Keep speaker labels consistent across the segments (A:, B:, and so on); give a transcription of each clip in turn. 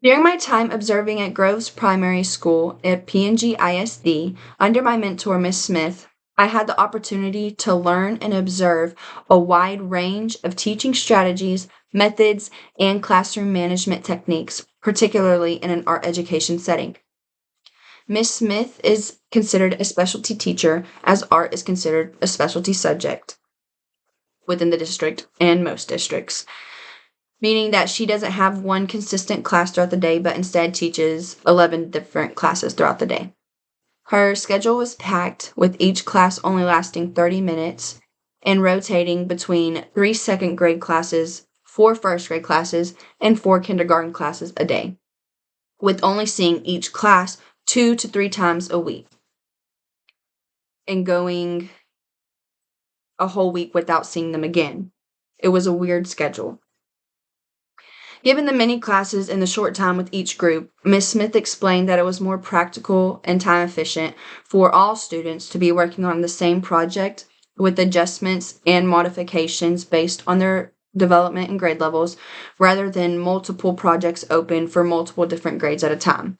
A: During my time observing at Groves Primary School at PNG ISD, under my mentor, Miss Smith, I had the opportunity to learn and observe a wide range of teaching strategies, methods, and classroom management techniques, particularly in an art education setting. Miss Smith is considered a specialty teacher, as art is considered a specialty subject within the district and most districts, meaning that she doesn't have one consistent class throughout the day, but instead teaches 11 different classes throughout the day. Her schedule was packed, with each class only lasting 30 minutes and rotating between 3 second grade classes, 4 first grade classes, and 4 kindergarten classes a day, with only seeing each class 2 to 3 times a week and going a whole week without seeing them again. It was a weird schedule. Given the many classes and the short time with each group, Ms. Smith explained that it was more practical and time efficient for all students to be working on the same project with adjustments and modifications based on their development and grade levels, rather than multiple projects open for multiple different grades at a time.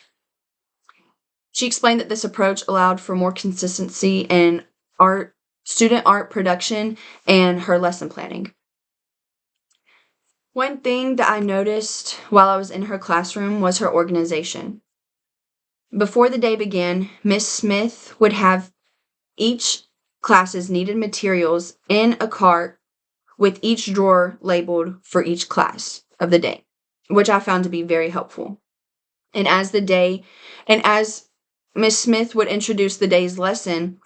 A: She explained that this approach allowed for more consistency in student art production and her lesson planning. One thing that I noticed while I was in her classroom was her organization. Before the day began, Miss Smith would have each class's needed materials in a cart with each drawer labeled for each class of the day, which I found to be very helpful. And as Miss Smith would introduce the day's lesson,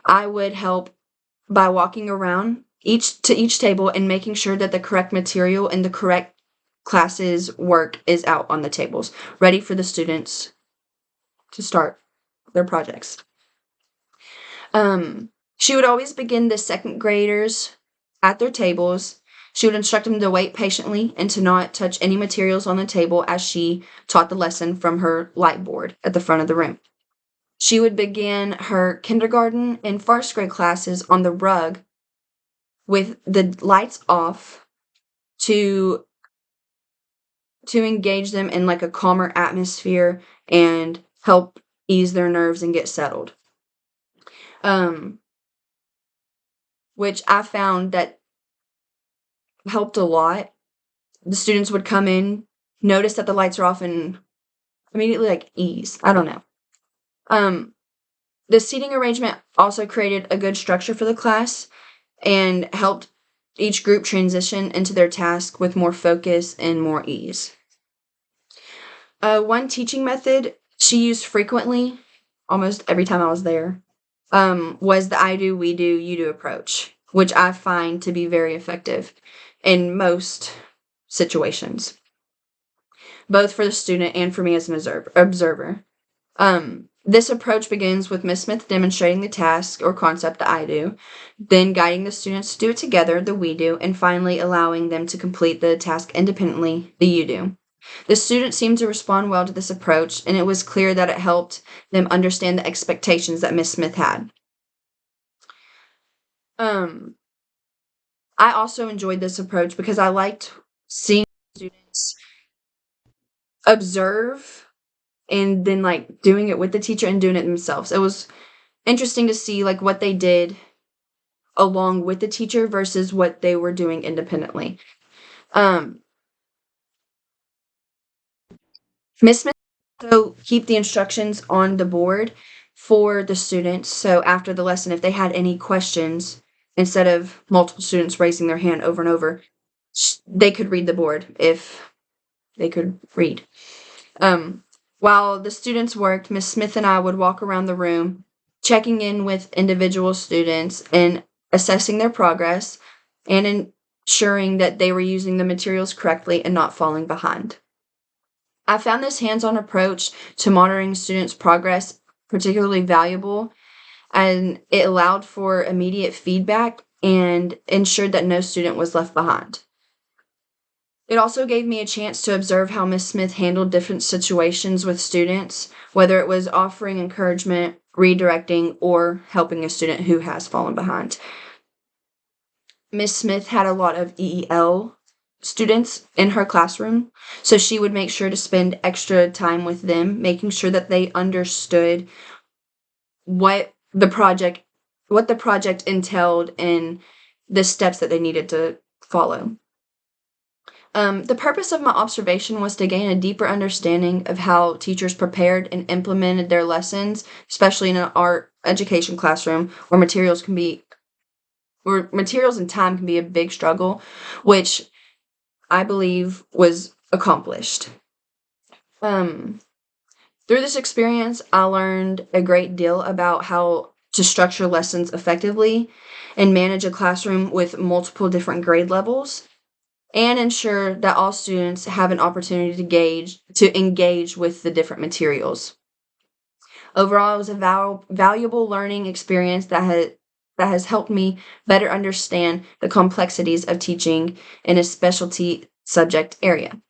A: I would help by walking around each table and making sure that the correct material and the correct class's work is out on the tables, ready for the students to start their projects. She would always begin the second graders at their tables. She would instruct them to wait patiently and to not touch any materials on the table as she taught the lesson from her light board at the front of the room. She would begin her kindergarten and first grade classes on the rug with the lights off to engage them in like a calmer atmosphere and help ease their nerves and get settled. Which I found that helped a lot. The students would come in, notice that the lights are off, and immediately like ease. I don't know. The seating arrangement also created a good structure for the class and helped each group transition into their task with more focus and more ease. One teaching method she used frequently, almost every time I was there, was the I do, we do, you do approach, which I find to be very effective in most situations, both for the student and for me as an observer. This approach begins with Miss Smith demonstrating the task or concept, the I do, then guiding the students to do it together, the we do, and finally allowing them to complete the task independently, the you do. The students seemed to respond well to this approach, and it was clear that it helped them understand the expectations that Miss Smith had. I also enjoyed this approach because I liked seeing students observe and then like doing it with the teacher and doing it themselves. It was interesting to see like what they did along with the teacher versus what they were doing independently. Miss Smith also keep the instructions on the board for the students. So after the lesson, if they had any questions, instead of multiple students raising their hand over and over, they could read the board if they could read. While the students worked, Miss Smith and I would walk around the room, checking in with individual students and assessing their progress and ensuring that they were using the materials correctly and not falling behind. I found this hands-on approach to monitoring students' progress particularly valuable, and it allowed for immediate feedback and ensured that no student was left behind. It also gave me a chance to observe how Miss Smith handled different situations with students, whether it was offering encouragement, redirecting, or helping a student who has fallen behind. Miss Smith had a lot of EEL students in her classroom. So she would make sure to spend extra time with them, making sure that they understood what the project entailed and the steps that they needed to follow. The purpose of my observation was to gain a deeper understanding of how teachers prepared and implemented their lessons, especially in an art education classroom where materials and time can be a big struggle, which I believe was accomplished. Um, Through this experience, I learned a great deal about how to structure lessons effectively and manage a classroom with multiple different grade levels and ensure that all students have an opportunity to engage with the different materials. Overall, it was a valuable learning experience that has helped me better understand the complexities of teaching in a specialty subject area.